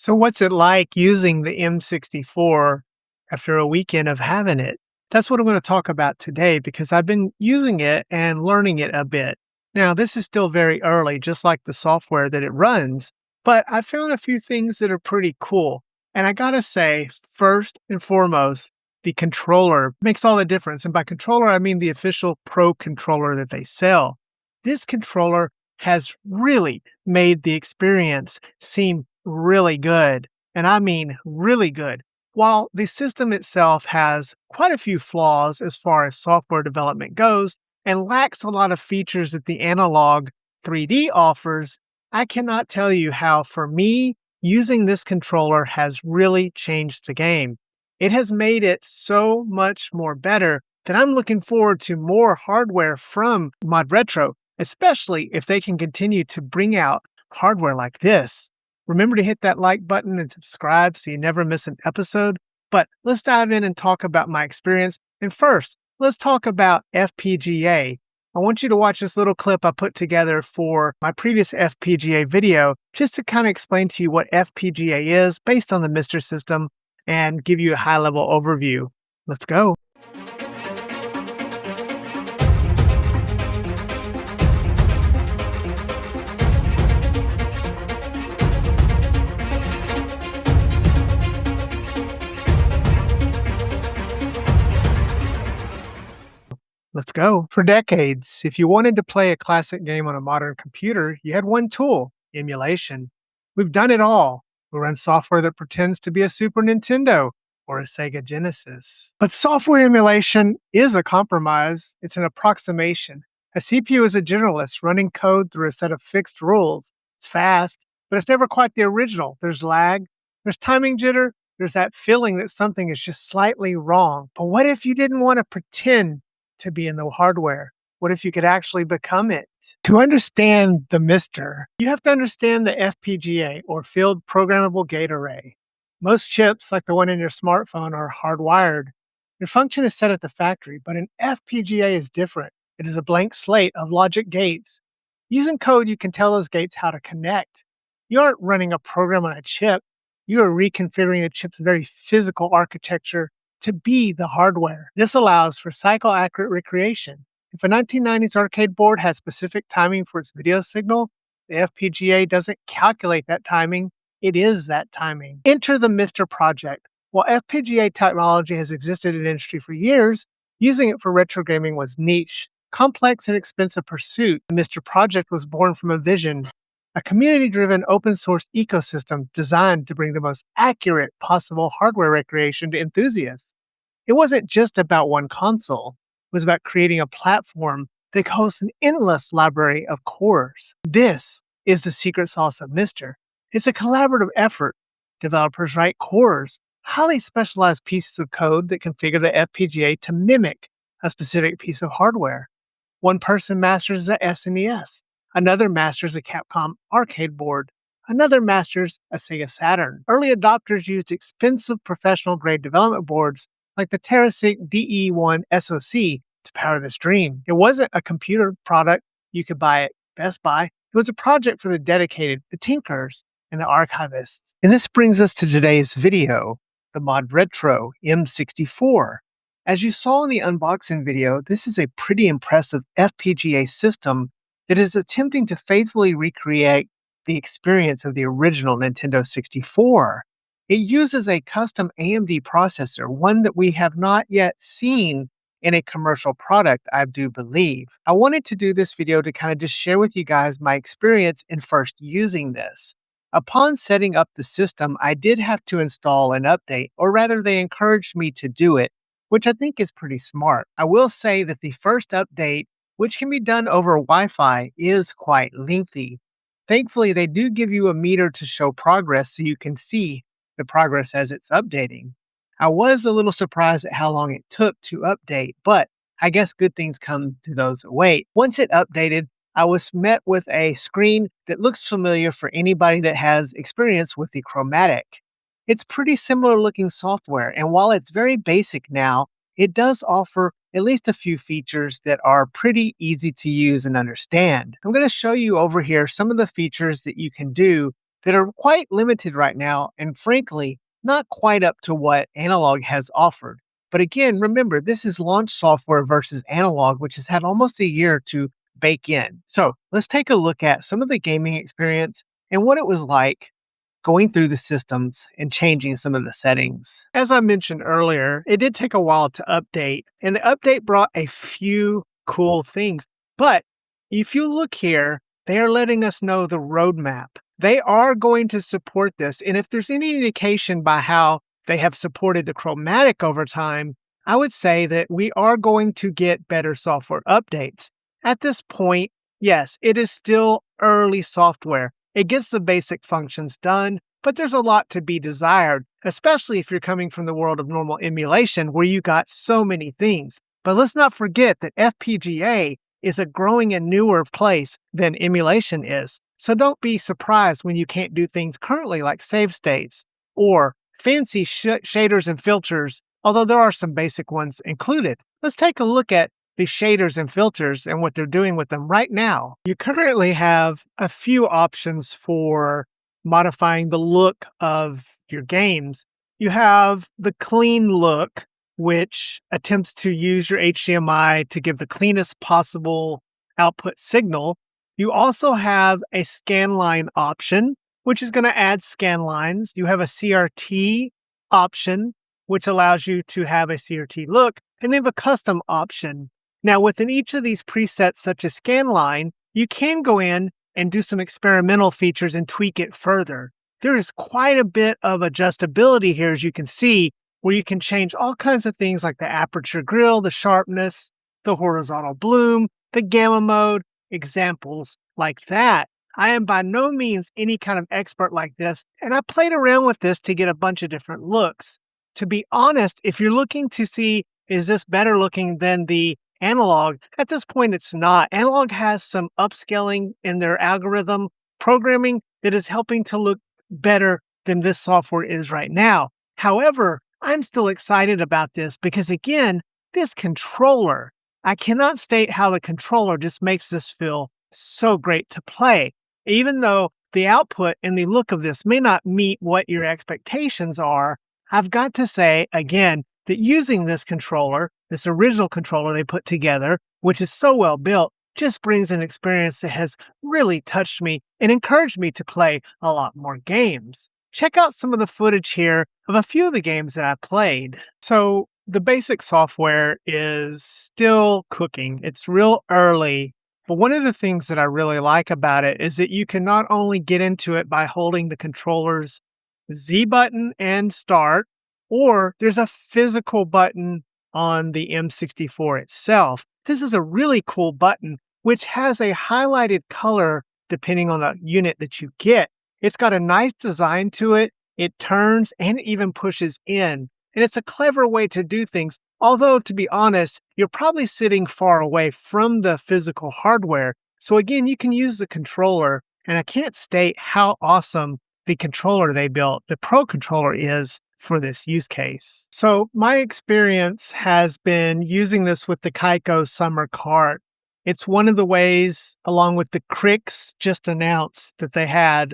So what's it like using the M64 after a weekend of having it? That's what I'm going to talk about today because I've been using it and learning it a bit. Now, this is still very early, just like the software that it runs, but I found a few things that are pretty cool. And I gotta say, first and foremost, the controller makes all the difference. And by controller, I mean the official Pro controller that they sell. This controller has really made the experience seem really good. And I mean really good. While the system itself has quite a few flaws as far as software development goes and lacks a lot of features that the analog 3D offers, I cannot tell you how, for me, using this controller has really changed the game. It has made it so much more better that I'm looking forward to more hardware from Mod Retro, especially if they can continue to bring out hardware like this. Remember to hit that like button and subscribe so you never miss an episode. But let's dive in and talk about my experience. And first, let's talk about FPGA. I want you to watch this little clip I put together for my previous FPGA video just to kind of explain to you what FPGA is based on the MiSTer system and give you a high-level overview. Let's go. Let's go. For decades, if you wanted to play a classic game on a modern computer, you had one tool: emulation. We've done it all. We run software that pretends to be a Super Nintendo or a Sega Genesis. But software emulation is a compromise. It's an approximation. A CPU is a generalist running code through a set of fixed rules. It's fast, but it's never quite the original. There's lag, there's timing jitter, there's that feeling that something is just slightly wrong. But what if you didn't want to pretend to be in the hardware? What if you could actually become it? To understand the MiSTer, you have to understand the FPGA, or Field Programmable Gate Array. Most chips, like the one in your smartphone, are hardwired. Your function is set at the factory, but an FPGA is different. It is a blank slate of logic gates. Using code, you can tell those gates how to connect. You aren't running a program on a chip. You are reconfiguring the chip's very physical architecture to be the hardware. This allows for cycle-accurate recreation. If a 1990s arcade board has specific timing for its video signal, the FPGA doesn't calculate that timing, it is that timing. Enter the MiSTer project. While FPGA technology has existed in industry for years, using it for retro gaming was niche, complex, and expensive pursuit. The MiSTer project was born from a vision, a community-driven open-source ecosystem designed to bring the most accurate possible hardware recreation to enthusiasts. It wasn't just about one console. It was about creating a platform that hosts an endless library of cores. This is the secret sauce of MiSTer. It's a collaborative effort. Developers write cores, highly specialized pieces of code that configure the FPGA to mimic a specific piece of hardware. One person masters the SNES. Another masters a Capcom arcade board. Another masters a Sega Saturn. Early adopters used expensive professional-grade development boards like the TerraSync DE1 SoC to power this dream. It wasn't a computer product you could buy at Best Buy. It was a project for the dedicated, the tinkers, and the archivists. And this brings us to today's video, the Mod Retro M64. As you saw in the unboxing video, this is a pretty impressive FPGA system that is attempting to faithfully recreate the experience of the original Nintendo 64. It uses a custom AMD processor, one that we have not yet seen in a commercial product, I do believe. I wanted to do this video to kind of just share with you guys my experience in first using this. Upon setting up the system, I did have to install an update, or rather they encouraged me to do it, which I think is pretty smart. I will say that the first update, which can be done over Wi-Fi, is quite lengthy. Thankfully, they do give you a meter to show progress so you can see the progress as it's updating. I was a little surprised at how long it took to update, but I guess good things come to those that wait. Once it updated, I was met with a screen that looks familiar for anybody that has experience with the Chromatic. It's pretty similar looking software, and while it's very basic now, it does offer at least a few features that are pretty easy to use and understand. I'm going to show you over here some of the features that you can do that are quite limited right now and frankly, not quite up to what analog has offered. But again, remember, this is launch software versus analog, which has had almost a year to bake in. So let's take a look at some of the gaming experience and what it was like going through the systems and changing some of the settings. As I mentioned earlier, it did take a while to update, and the update brought a few cool things. But if you look here, they are letting us know the roadmap. They are going to support this, and if there's any indication by how they have supported the chromatic over time, I would say that we are going to get better software updates. At this point, yes, it is still early software. It gets the basic functions done, but there's a lot to be desired, especially if you're coming from the world of normal emulation where you got so many things. But let's not forget that FPGA is a growing and newer place than emulation is. So don't be surprised when you can't do things currently like save states or fancy shaders and filters, although there are some basic ones included. Let's take a look at the shaders and filters and what they're doing with them right now. You currently have a few options for modifying the look of your games. You have the clean look, which attempts to use your HDMI to give the cleanest possible output signal. You also have a scanline option, which is going to add scan lines. You have a CRT option, which allows you to have a CRT look, and they have a custom option. Now, within each of these presets, such as scanline, you can go in and do some experimental features and tweak it further. There is quite a bit of adjustability here, as you can see, where you can change all kinds of things like the aperture grill, the sharpness, the horizontal bloom, the gamma mode, examples like that. I am by no means any kind of expert like this, and I played around with this to get a bunch of different looks. To be honest, if you're looking to see, is this better looking than the analog, at this point it's not. Analog has some upscaling in their algorithm programming that is helping to look better than this software is right now. However, I'm still excited about this because again, this controller, I cannot state how the controller just makes this feel so great to play. Even though the output and the look of this may not meet what your expectations are, I've got to say again that using this controller, this original controller they put together, which is so well built, just brings an experience that has really touched me and encouraged me to play a lot more games. Check out some of the footage here of a few of the games that I played. So the basic software is still cooking. It's real early, but one of the things that I really like about it is that you can not only get into it by holding the controller's Z button and start, or there's a physical button on the M64 itself. This is a really cool button, which has a highlighted color depending on the unit that you get. It's got a nice design to it. It turns and it even pushes in. And it's a clever way to do things. Although, to be honest, you're probably sitting far away from the physical hardware. So again, you can use the controller. And I can't state how awesome the controller they built, the Pro Controller, is for this use case. So my experience has been using this with the Kaiko Summer Cart. It's one of the ways, along with the Crix just announced that they had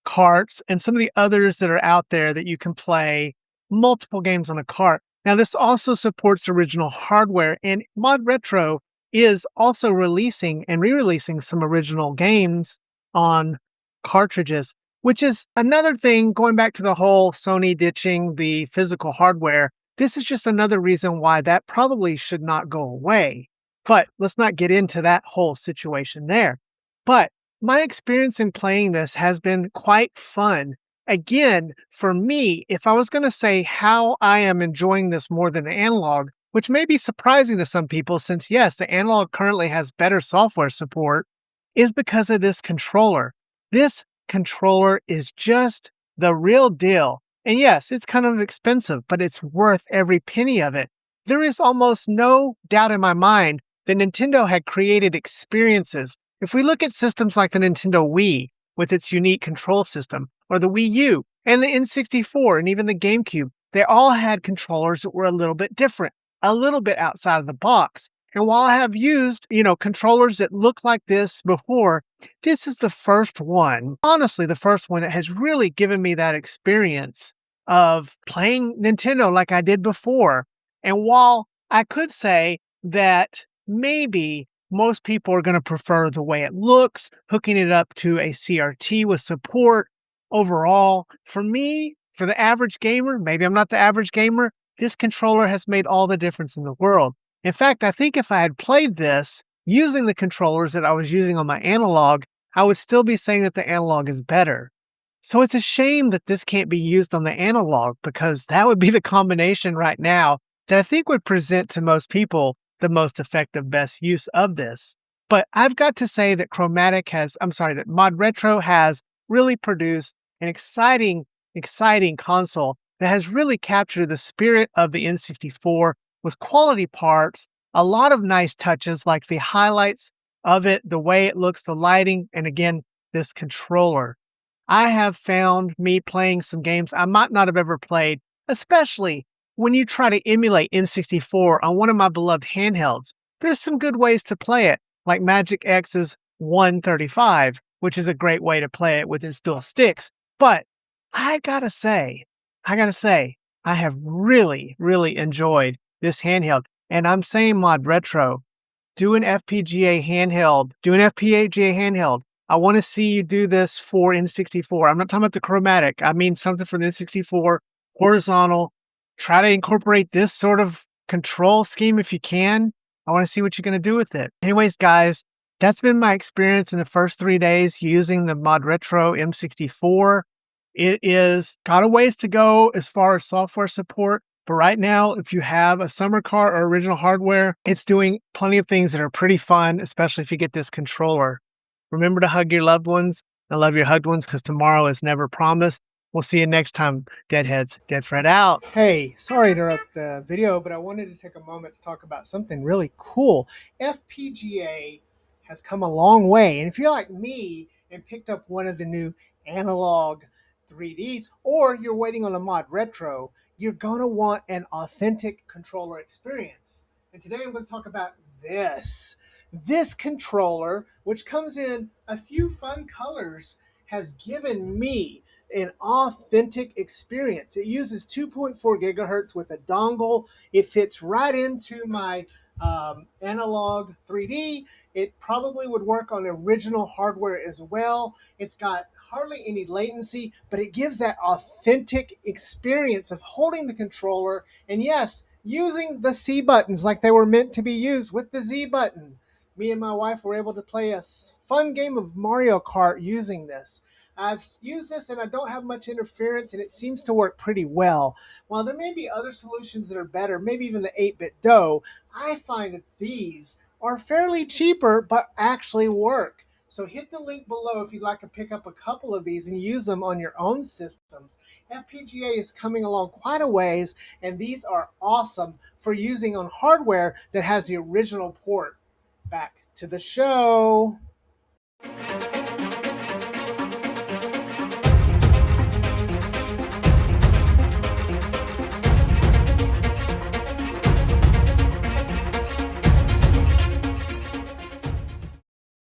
carts and some of the others that are out there that you can play multiple games on a cart. Now, this also supports original hardware, and Mod Retro is also releasing and re-releasing some original games on cartridges, which is another thing going back to the whole Sony ditching the physical hardware. This is just another reason why that probably should not go away. But let's not get into that whole situation there. But my experience in playing this has been quite fun. Again, for me, if I was going to say how I am enjoying this more than the analog, which may be surprising to some people since, yes, the analog currently has better software support, is because of this controller. This controller is just the real deal. And yes, it's kind of expensive, but it's worth every penny of it. There is almost no doubt in my mind that Nintendo had created experiences. If we look at systems like the Nintendo Wii with its unique control system, or the Wii U, and the N64, and even the GameCube, they all had controllers that were a little bit different, a little bit outside of the box. And while I have used, controllers that look like this before, this is the first one, honestly, the first one that has really given me that experience of playing Nintendo like I did before. And while I could say that maybe most people are going to prefer the way it looks, hooking it up to a CRT with support overall, for me, for the average gamer, maybe I'm not the average gamer, this controller has made all the difference in the world. In fact, I think if I had played this using the controllers that I was using on my analog, I would still be saying that the analog is better. So it's a shame that this can't be used on the analog, because that would be the combination right now that I think would present to most people the most effective, best use of this. But I've got to say that that Mod Retro has really produced an exciting console that has really captured the spirit of the N64 with quality parts, a lot of nice touches like the highlights of it, the way it looks, the lighting, and again, this controller. I have found me playing some games I might not have ever played, especially when you try to emulate N64 on one of my beloved handhelds. There's some good ways to play it, like Magic X's 135, which is a great way to play it with its dual sticks. But I gotta say, I have really enjoyed this handheld. And I'm saying Mod Retro, do an FPGA handheld. I want to see you do this for N64. I'm not talking about the chromatic. I mean something for the N64, horizontal. Try to incorporate this sort of control scheme if you can. I want to see what you're going to do with it. Anyways, guys, that's been my experience in the first 3 days using the Mod Retro M64. It is got a ways to go as far as software support. But right now, if you have a summer car or original hardware, it's doing plenty of things that are pretty fun, especially if you get this controller. Remember to hug your loved ones and love your hugged ones, because tomorrow is never promised. We'll see you next time, Deadheads. Dead Fred out. Hey, sorry to interrupt the video, but I wanted to take a moment to talk about something really cool. FPGA has come a long way. And if you're like me and picked up one of the new analog 3Ds, or you're waiting on a Mod Retro, you're going to want an authentic controller experience. And today I'm going to talk about this. This controller, which comes in a few fun colors, has given me an authentic experience. It uses 2.4 gigahertz with a dongle. It fits right into my analog 3D. It probably would work on original hardware as well. It's got hardly any latency, but it gives that authentic experience of holding the controller and, yes, using the C buttons like they were meant to be used with the Z button. Me and my wife were able to play a fun game of Mario Kart using this. I've used this and I don't have much interference, and it seems to work pretty well. While there may be other solutions that are better, maybe even the 8-bit DOE, I find that these are fairly cheaper but actually work. So hit the link below if you'd like to pick up a couple of these and use them on your own systems. FPGA is coming along quite a ways, and these are awesome for using on hardware that has the original port. Back to the show.